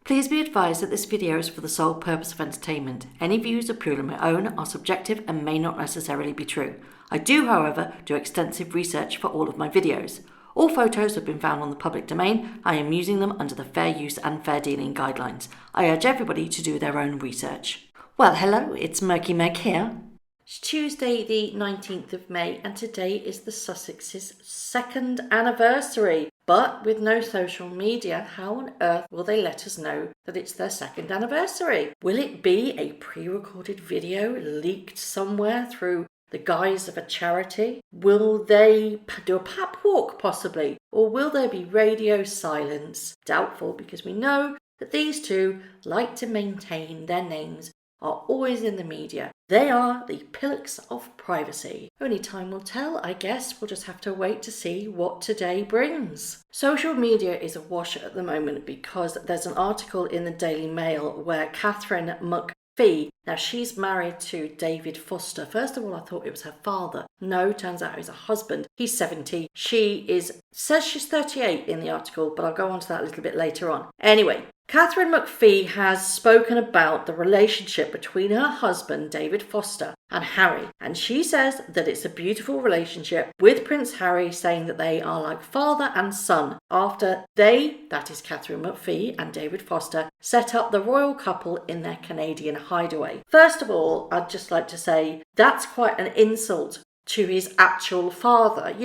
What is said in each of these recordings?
Please be advised that this video is for the sole purpose of entertainment. Any views are purely my own, are subjective and may not necessarily be true. I do, however, do extensive research for all of my videos. All photos have been found on the public domain. I am using them under the fair use and fair dealing guidelines. I urge everybody to do their own research. Well, hello, it's Murky Meg here. It's Tuesday the 19th of May and today is the Sussex's second anniversary. But with no social media, how on earth will they let us know that it's their second anniversary? Will it be a pre-recorded video leaked somewhere through the guise of a charity? Will they do a pap walk possibly? Or will there be radio silence? Doubtful, because we know that these two like to maintain their names are always in the media. They are the pillars of privacy. Only time will tell, I guess. We'll just have to wait to see what today brings. Social media is awash at the moment because there's an article in the Daily Mail where Catherine McPhee, now she's married to David Foster. First of all, I thought it was her father. No, turns out he's a husband. He's 70. Says she's 38 in the article, but I'll go on to that a little bit later on. Anyway, Catherine McPhee has spoken about the relationship between her husband, David Foster, and Harry. And she says that it's a beautiful relationship, with Prince Harry saying that they are like father and son after they, that is Catherine McPhee and David Foster, set up the royal couple in their Canadian hideaway. First of all, I'd just like to say that's quite an insult to his actual father,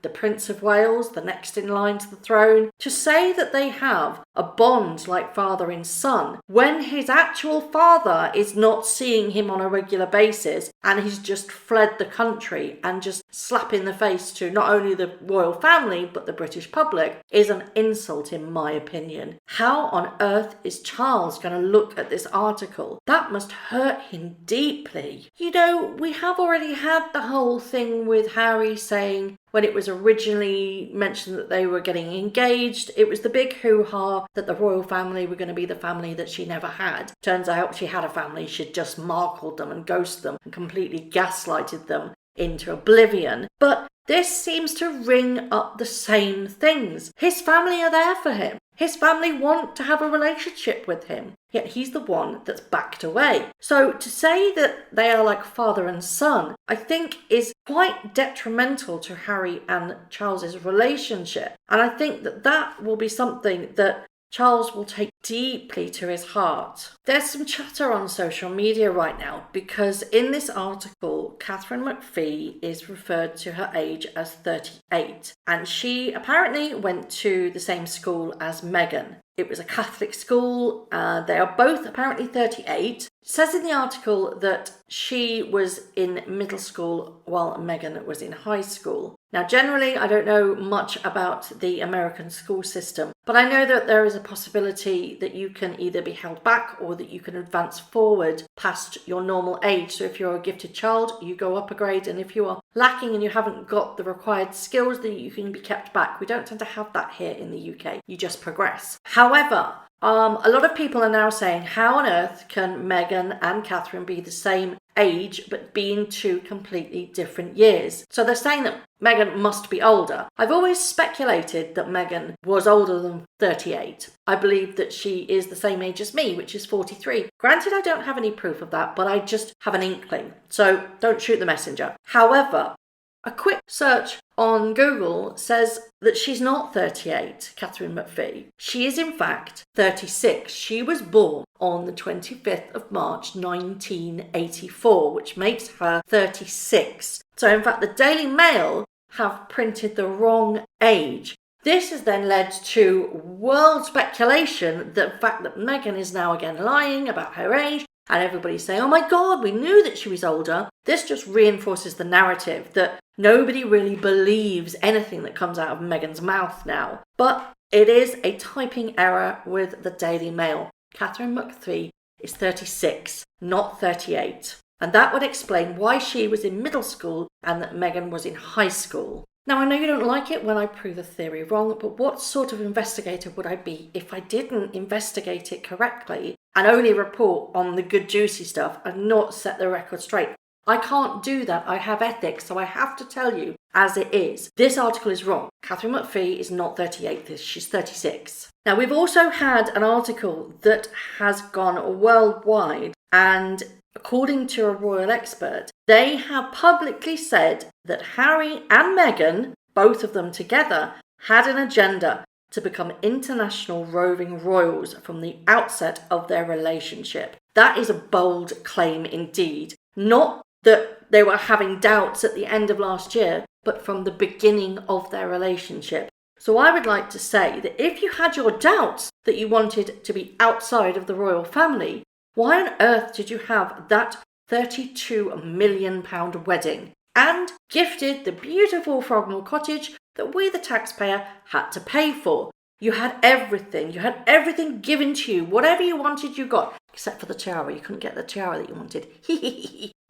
the Prince of Wales, the next in line to the throne. To say that they have a bond like father and son when his actual father is not seeing him on a regular basis and he's just fled the country and just slap in the face to not only the royal family but the British public is an insult in my opinion. How on earth is Charles going to look at this article? That must hurt him deeply. We have already had the whole thing with Harry saying when it was originally mentioned that they were getting engaged, it was the big hoo-ha that the royal family were going to be the family that she never had. Turns out she had a family, she'd just markled them and ghosted them and completely gaslighted them into oblivion. But this seems to ring up the same things. His family are there for him. His family want to have a relationship with him, yet he's the one that's backed away. So to say that they are like father and son, I think is quite detrimental to Harry and Charles's relationship. And I think that will be something that Charles will take deeply to his heart. There's some chatter on social media right now because in this article, Catherine McPhee is referred to her age as 38, and she apparently went to the same school as Meghan. It was a Catholic school. They are both apparently 38. It says in the article that she was in middle school while Meghan was in high school. Now, generally, I don't know much about the American school system, but I know that there is a possibility that you can either be held back or that you can advance forward past your normal age. So if you're a gifted child, you go up a grade, and if you are lacking and you haven't got the required skills, then you can be kept back. We don't tend to have that here in the UK. You just progress. However, a lot of people are now saying, how on earth can Meghan and Catherine be the same age but be in two completely different years? So they're saying that Meghan must be older. I've always speculated that Meghan was older than 38. I believe that she is the same age as me, which is 43. Granted, I don't have any proof of that, but I just have an inkling. So don't shoot the messenger. However, a quick search on Google says that she's not 38, Catherine McPhee. She is in fact 36. She was born on the 25th of March 1984, which makes her 36. So in fact the Daily Mail have printed the wrong age. This has then led to world speculation that the fact that Meghan is now again lying about her age, and everybody's saying, oh my God, we knew that she was older. This just reinforces the narrative that nobody really believes anything that comes out of Meghan's mouth now. But it is a typing error with the Daily Mail. Catherine McPhee is 36, not 38. And that would explain why she was in middle school and that Meghan was in high school. Now, I know you don't like it when I prove the theory wrong, but what sort of investigator would I be if I didn't investigate it correctly and only report on the good juicy stuff and not set the record straight? I can't do that. I have ethics, so I have to tell you as it is. This article is wrong. Catherine McPhee is not 38, she's 36. Now, we've also had an article that has gone worldwide, and according to a royal expert, they have publicly said that Harry and Meghan, both of them together, had an agenda to become international roving royals from the outset of their relationship. That is a bold claim indeed. Not that they were having doubts at the end of last year, but from the beginning of their relationship. So I would like to say that if you had your doubts that you wanted to be outside of the royal family, why on earth did you have that £32 million wedding and gifted the beautiful Frogmore cottage that we, the taxpayer, had to pay for? You had everything. You had everything given to you. Whatever you wanted, you got. Except for the tiara. You couldn't get the tiara that you wanted.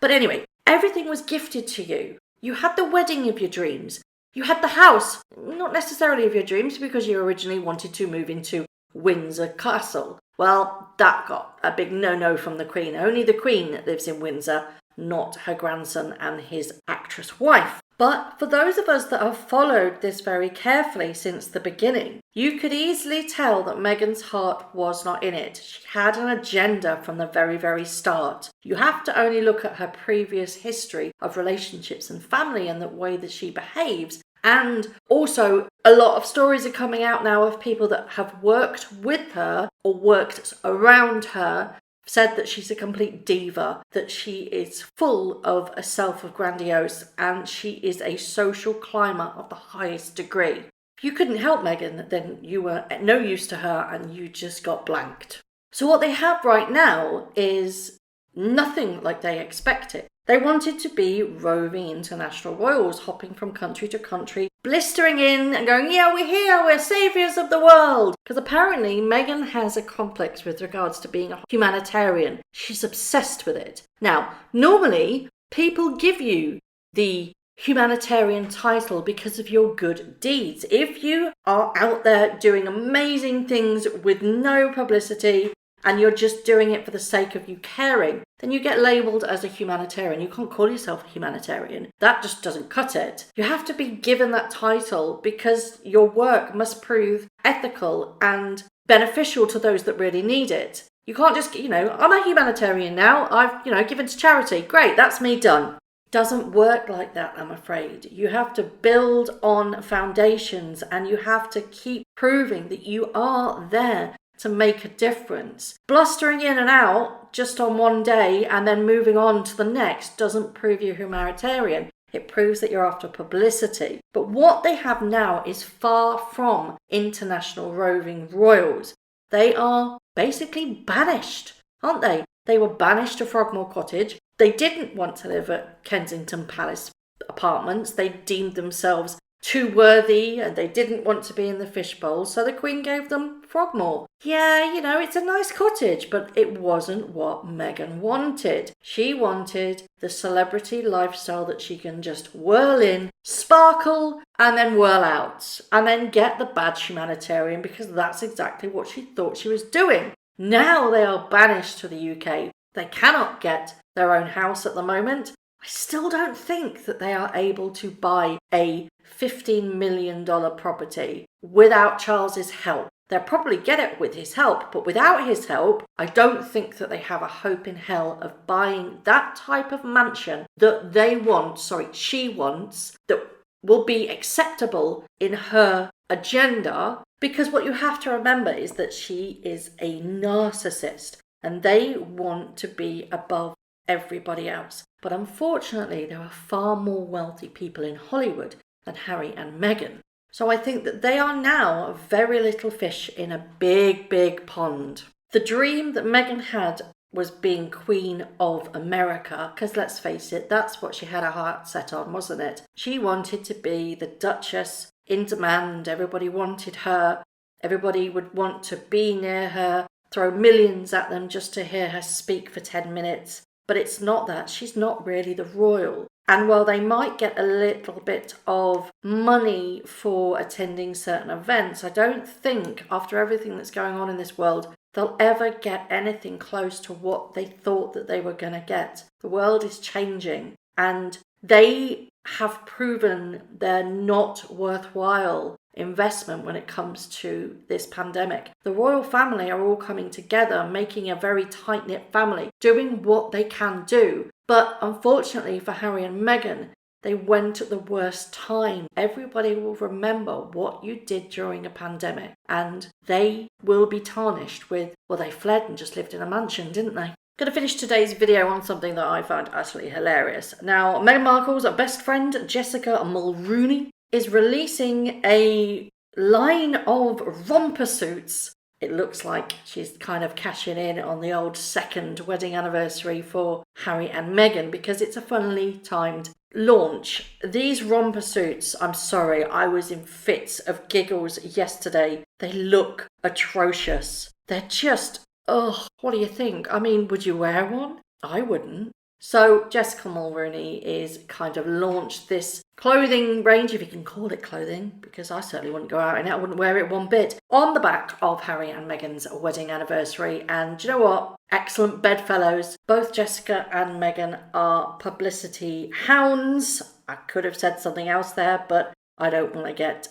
But anyway, everything was gifted to you. You had the wedding of your dreams. You had the house, not necessarily of your dreams, because you originally wanted to move into Windsor Castle. Well, that got a big no-no from the Queen. Only the Queen lives in Windsor, not her grandson and his actress wife. But for those of us that have followed this very carefully since the beginning, you could easily tell that Meghan's heart was not in it. She had an agenda from the very, very start. You have to only look at her previous history of relationships and family and the way that she behaves. And also, a lot of stories are coming out now of people that have worked with her or worked around her, said that she's a complete diva, that she is full of a self of grandiose, and she is a social climber of the highest degree. If you couldn't help Meghan, then you were no use to her and you just got blanked. So what they have right now is nothing like they expected. They wanted to be roving international royals, hopping from country to country, blistering in and going, yeah, we're here, we're saviours of the world. Because apparently Meghan has a complex with regards to being a humanitarian. She's obsessed with it. Now, normally people give you the humanitarian title because of your good deeds. If you are out there doing amazing things with no publicity, and you're just doing it for the sake of you caring, then you get labelled as a humanitarian. You can't call yourself a humanitarian. That just doesn't cut it. You have to be given that title because your work must prove ethical and beneficial to those that really need it. You can't just, I'm a humanitarian now. I've, given to charity. Great, that's me done. Doesn't work like that, I'm afraid. You have to build on foundations and you have to keep proving that you are there to make a difference. Blustering in and out just on one day and then moving on to the next doesn't prove you're humanitarian. It proves that you're after publicity. But what they have now is far from international roving royals. They are basically banished, aren't they? They were banished to Frogmore Cottage. They didn't want to live at Kensington Palace apartments. They deemed themselves too worthy and they didn't want to be in the fishbowl, so the Queen gave them Frogmore. Yeah, it's a nice cottage, but it wasn't what Meghan wanted. She wanted the celebrity lifestyle that she can just whirl in, sparkle, and then whirl out, and then get the badge humanitarian because that's exactly what she thought she was doing. Now they are banished to the UK. They cannot get their own house at the moment. I still don't think that they are able to buy a $15 million property without Charles's help. They'll probably get it with his help, but without his help, I don't think that they have a hope in hell of buying that type of mansion that she wants, that will be acceptable in her agenda, because what you have to remember is that she is a narcissist and they want to be above everybody else. But unfortunately, there are far more wealthy people in Hollywood than Harry and Meghan. So I think that they are now a very little fish in a big, big pond. The dream that Meghan had was being Queen of America, because let's face it, that's what she had her heart set on, wasn't it? She wanted to be the Duchess in demand. Everybody wanted her. Everybody would want to be near her, throw millions at them just to hear her speak for 10 minutes. But it's not that. She's not really the royal. And while they might get a little bit of money for attending certain events, I don't think, after everything that's going on in this world, they'll ever get anything close to what they thought that they were going to get. The world is changing, and they have proven they're not worthwhile investment when it comes to this pandemic. The royal family are all coming together, making a very tight-knit family, doing what they can do. But unfortunately for Harry and Meghan, they went at the worst time. Everybody will remember what you did during a pandemic, and they will be tarnished with, well, they fled and just lived in a mansion, didn't they? Going to finish today's video on something that I found absolutely hilarious. Now, Meghan Markle's best friend, Jessica Mulroney, is releasing a line of romper suits. It looks like she's kind of cashing in on the old second wedding anniversary for Harry and Meghan, because it's a funnily timed launch. These romper suits, I'm sorry, I was in fits of giggles yesterday. They look atrocious. They're just, ugh, what do you think? I mean, would you wear one? I wouldn't. So Jessica Mulroney is kind of launched this clothing range, if you can call it clothing, because I certainly wouldn't go out in it. I wouldn't wear it one bit, on the back of Harry and Meghan's wedding anniversary. And do you know what? Excellent bedfellows. Both Jessica and Meghan are publicity hounds. I could have said something else there, but I don't want to get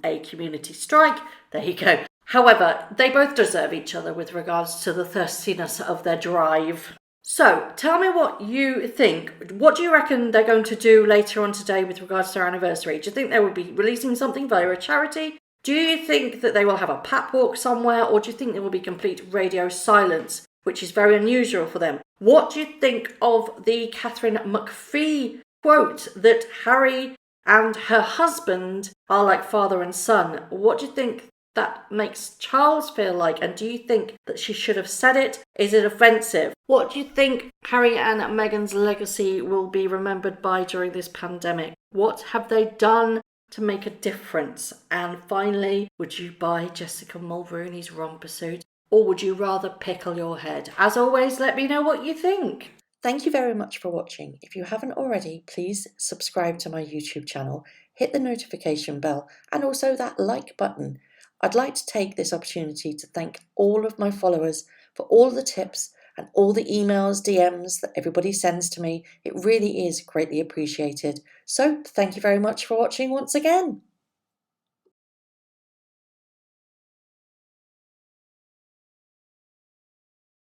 a community strike. There you go. However, they both deserve each other with regards to the thirstiness of their drive. So, tell me what you think. What do you reckon they're going to do later on today with regards to their anniversary? Do you think they will be releasing something via a charity? Do you think that they will have a pap walk somewhere? Or do you think there will be complete radio silence, which is very unusual for them? What do you think of the Catherine McPhee quote that Harry and her husband are like father and son? What do you think that makes Charles feel like? And do you think that she should have said it? Is it offensive? What do you think Harry and Meghan's legacy will be remembered by during this pandemic? What have they done to make a difference? And finally, would you buy Jessica Mulroney's romper suit, or would you rather pickle your head? As always, let me know what you think. Thank you very much for watching. If you haven't already, please subscribe to my YouTube channel, hit the notification bell, and also that like button. I'd like to take this opportunity to thank all of my followers for all the tips and all the emails, DMs that everybody sends to me. It really is greatly appreciated. So thank you very much for watching once again.